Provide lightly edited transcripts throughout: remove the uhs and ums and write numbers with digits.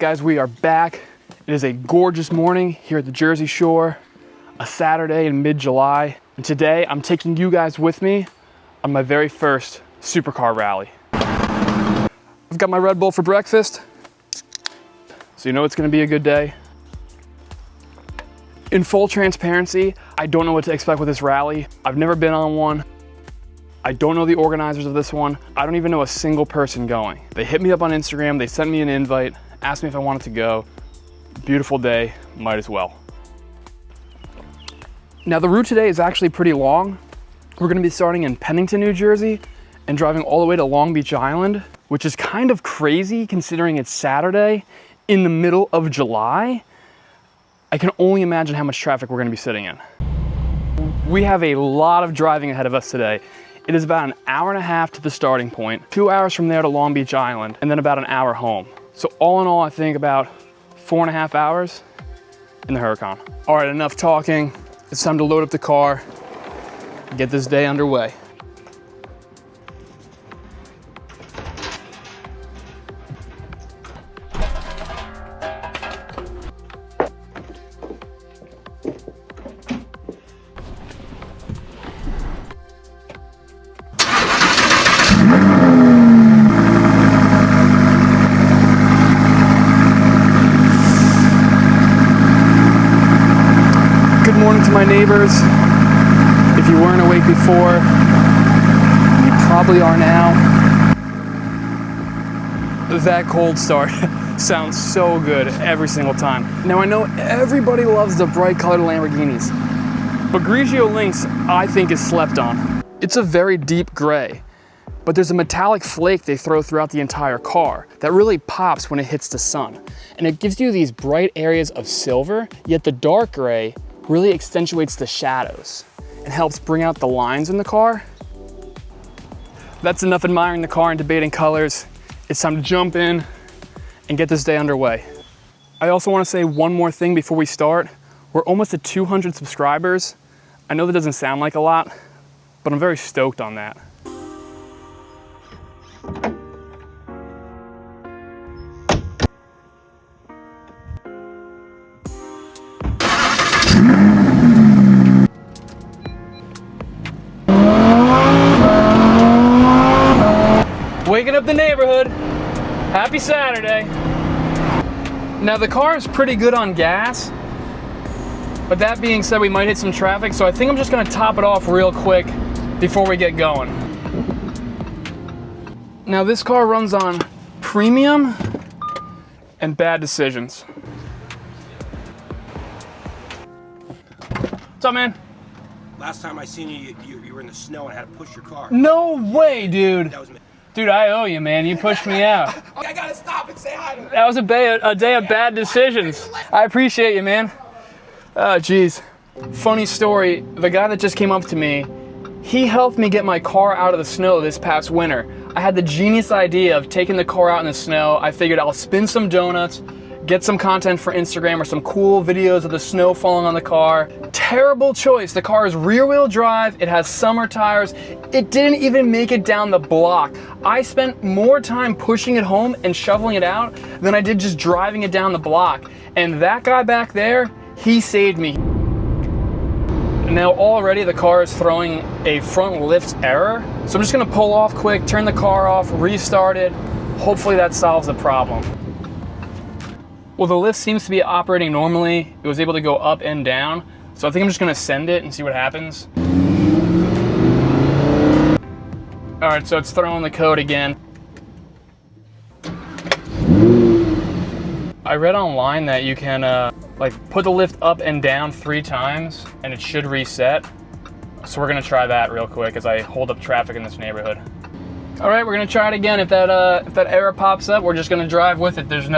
guys, we are back. It is a gorgeous morning here at the Jersey Shore, a Saturday in mid-July. And today I'm taking you guys with me on my very first supercar rally. I've got my Red Bull for breakfast, so you know it's gonna be a good day. In full transparency, I don't know what to expect with this rally. I've never been on one. I don't know the organizers of this one. I don't even know a single person going. They hit me up on Instagram, they sent me an invite, asked me if I wanted to go. Beautiful day, might as well. Now the route today is actually pretty long. We're gonna be starting in Pennington, New Jersey and driving all the way to Long Beach Island, which is kind of crazy considering it's Saturday in the middle of July. I can only imagine how much traffic we're gonna be sitting in. We have a lot of driving ahead of us today. It is about an hour and a half to the starting point, 2 hours from there to Long Beach Island, and then about an hour home. So all in all, I think about 4.5 hours in the Huracán. All right, enough talking. It's time to load up the car and get this day underway. Good morning to my neighbors. If you weren't awake before, you probably are now. That cold start sounds so good every single time. Now I know everybody loves the bright colored Lamborghinis, but Grigio Lynx I think is slept on. It's a very deep gray, but there's a metallic flake they throw throughout the entire car that really pops when it hits the sun. And it gives you these bright areas of silver, yet the dark gray really accentuates the shadows and helps bring out the lines in the car. That's enough admiring the car and debating colors. It's time to jump in and get this day underway. I also want to say one more thing before we start. We're almost at 200 subscribers. I know that doesn't sound like a lot, but I'm very stoked on that. Waking up the neighborhood. Happy Saturday. Now the car is pretty good on gas, but that being said, we might hit some traffic, so I think I'm just gonna top it off real quick before we get going. Now this car runs on premium and bad decisions. What's up, man? Last time I seen you, you were in the snow and had to push your car. No way, dude. That was me. Dude, I owe you, man. You pushed me out. I gotta stop and say hi to him. That was a day of bad decisions. I appreciate you, man. Oh, geez. Funny story, the guy that just came up to me, he helped me get my car out of the snow this past winter. I had the genius idea of taking the car out in the snow. I figured I'll spin some donuts, get some content for Instagram or some cool videos of the snow falling on the car. Terrible choice. The car is rear-wheel drive. It has summer tires. It didn't even make it down the block. I spent more time pushing it home and shoveling it out than I did just driving it down the block. And that guy back there, he saved me. Now already the car is throwing a front lift error. So I'm just gonna pull off quick, turn the car off, restart it. Hopefully that solves the problem. Well, the lift seems to be operating normally. It was able to go up and down. So I think I'm just gonna send it and see what happens. All right, so it's throwing the code again. I read online that you can like put the lift up and down 3 times and it should reset. So we're gonna try that real quick as I hold up traffic in this neighborhood. All right, we're gonna try it again. If that error pops up, we're just gonna drive with it. There's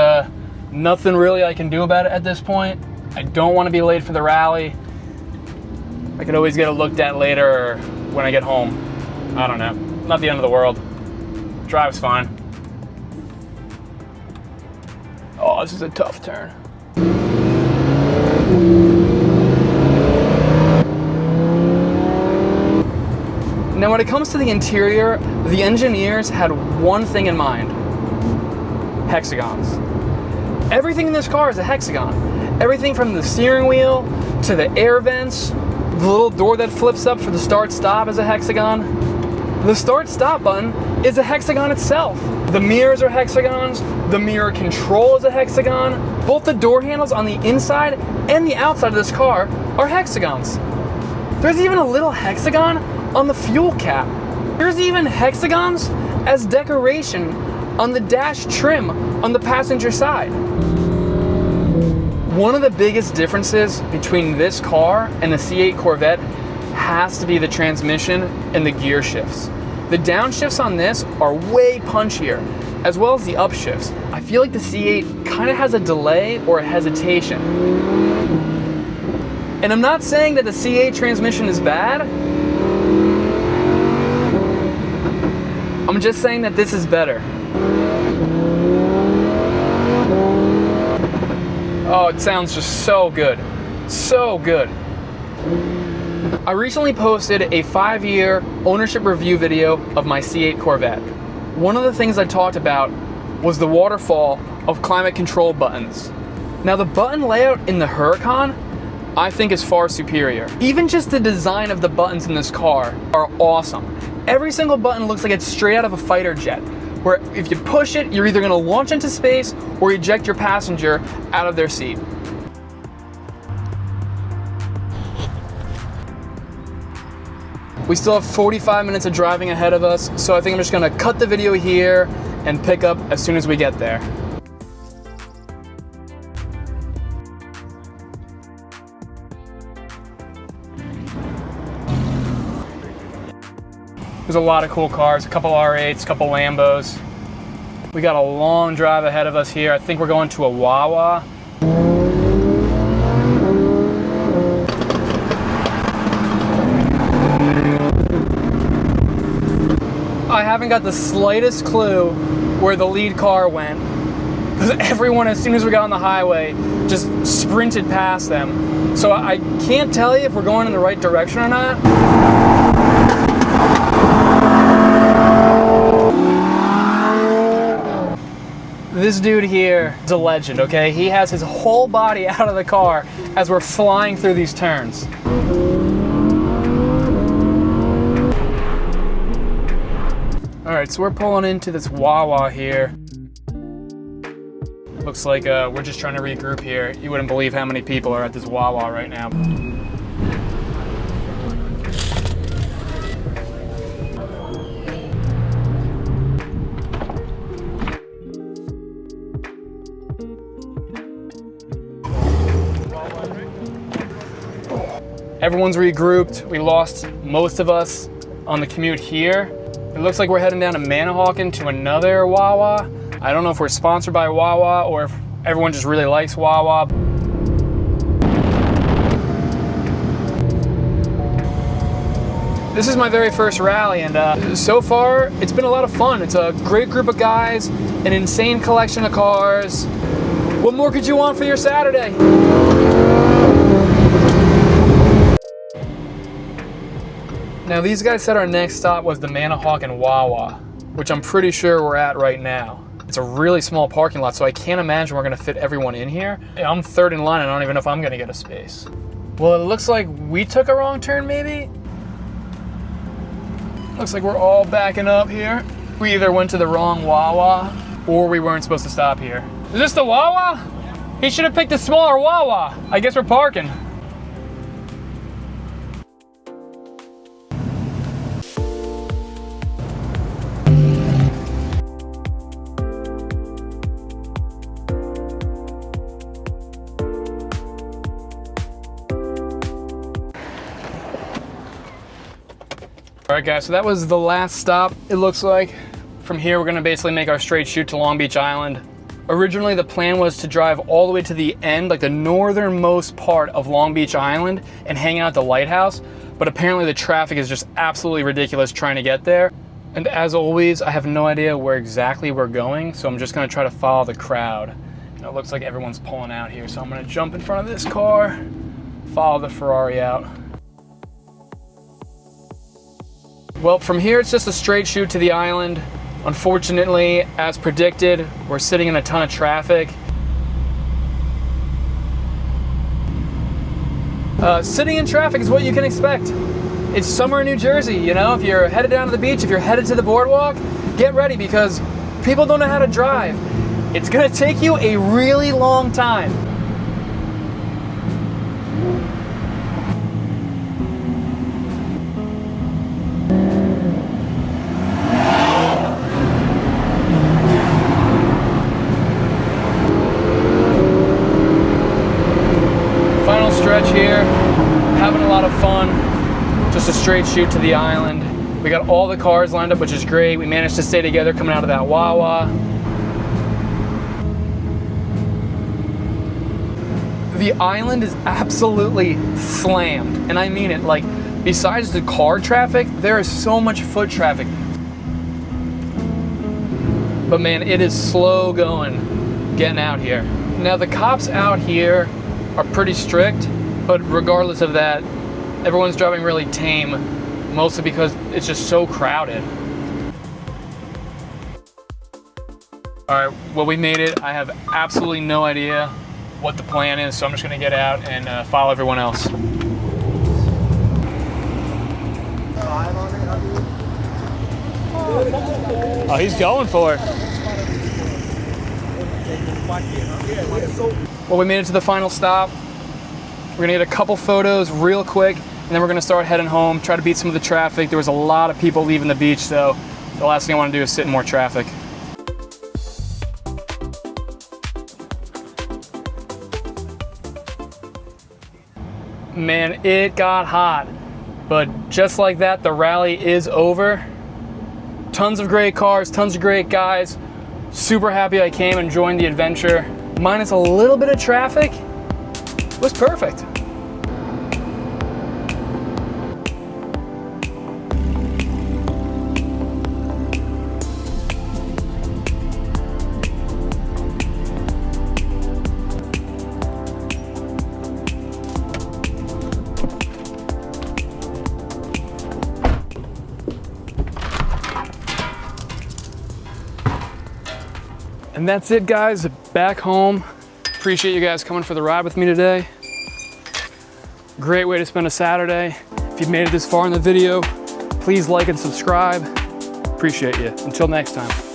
nothing really I can do about it at this point. I don't want to be late for the rally. I could always get it looked at later or when I get home. I don't know. Not the end of the world. Drive's fine. Oh, this is a tough turn. Now when it comes to the interior, the engineers had one thing in mind: hexagons. Everything in this car is a hexagon. Everything from the steering wheel to the air vents, the little door that flips up for the start-stop is a hexagon. The start-stop button is a hexagon itself. The mirrors are hexagons. The mirror control is a hexagon. Both the door handles on the inside and the outside of this car are hexagons. There's even a little hexagon on the fuel cap. There's even hexagons as decoration on the dash trim on the passenger side. One of the biggest differences between this car and the C8 Corvette has to be the transmission and the gear shifts. The downshifts on this are way punchier, as well as the upshifts. I feel like the C8 kind of has a delay or a hesitation. And I'm not saying that the C8 transmission is bad. I'm just saying that this is better. Oh, it sounds just so good. So good. I recently posted a 5-year ownership review video of my C8 Corvette. One of the things I talked about was the waterfall of climate control buttons. Now the button layout in the Huracan, I think is far superior. Even just the design of the buttons in this car are awesome. Every single button looks like it's straight out of a fighter jet, where if you push it, you're either gonna launch into space or eject your passenger out of their seat. We still have 45 minutes of driving ahead of us, so I think I'm just gonna cut the video here and pick up as soon as we get there. There's a lot of cool cars, a couple R8s, a couple Lambos. We got a long drive ahead of us here. I think we're going to a Wawa. I haven't got the slightest clue where the lead car went, because everyone, as soon as we got on the highway, just sprinted past them. So I can't tell you if we're going in the right direction or not. This dude here is a legend, okay? He has his whole body out of the car as we're flying through these turns. All right, so we're pulling into this Wawa here. Looks like we're just trying to regroup here. You wouldn't believe how many people are at this Wawa right now. Everyone's regrouped. We lost most of us on the commute here. It looks like we're heading down to Manahawkin to another Wawa. I don't know if we're sponsored by Wawa or if everyone just really likes Wawa. This is my very first rally, and so far it's been a lot of fun. It's a great group of guys, an insane collection of cars. What more could you want for your Saturday? Now these guys said our next stop was the Manahawkin Wawa, which I'm pretty sure we're at right now. It's a really small parking lot, so I can't imagine we're gonna fit everyone in here. I'm third in line, and I don't even know if I'm gonna get a space. Well, it looks like we took a wrong turn, maybe? Looks like we're all backing up here. We either went to the wrong Wawa, or we weren't supposed to stop here. Is this the Wawa? He should have picked a smaller Wawa. I guess we're parking. All right, guys, so that was the last stop, it looks like. From here, we're gonna basically make our straight shoot to Long Beach Island. Originally, the plan was to drive all the way to the end, like the northernmost part of Long Beach Island, and hang out at the lighthouse, but apparently the traffic is just absolutely ridiculous trying to get there. And as always, I have no idea where exactly we're going, so I'm just gonna try to follow the crowd. And it looks like everyone's pulling out here, so I'm gonna jump in front of this car, follow the Ferrari out. Well, from here, it's just a straight shoot to the island. Unfortunately, as predicted, we're sitting in a ton of traffic. Sitting in traffic is what you can expect. It's summer in New Jersey, you know? If you're headed down to the beach, if you're headed to the boardwalk, get ready because people don't know how to drive. It's gonna take you a really long time. Final stretch here, having a lot of fun. Just a straight shoot to the island. We got all the cars lined up, which is great. We managed to stay together coming out of that Wawa. The island is absolutely slammed, and I mean it. Like, besides the car traffic, there is so much foot traffic. But man, it is slow going getting out here. Now the cops out here are pretty strict, but regardless of that, everyone's driving really tame, mostly because it's just so crowded. All right, well, we made it. I have absolutely no idea what the plan is, so I'm just gonna get out and follow everyone else. Oh, he's going for it. Well, we made it to the final stop. We're gonna get a couple photos real quick, and then we're gonna start heading home, try to beat some of the traffic. There was a lot of people leaving the beach, so the last thing I wanna do is sit in more traffic. Man, it got hot, but just like that, the rally is over. Tons of great cars, tons of great guys. Super happy I came and joined the adventure. Minus a little bit of traffic, it was perfect. And that's it, guys, back home. Appreciate you guys coming for the ride with me today. Great way to spend a Saturday. If you've made it this far in the video, please like and subscribe. Appreciate you. Until next time.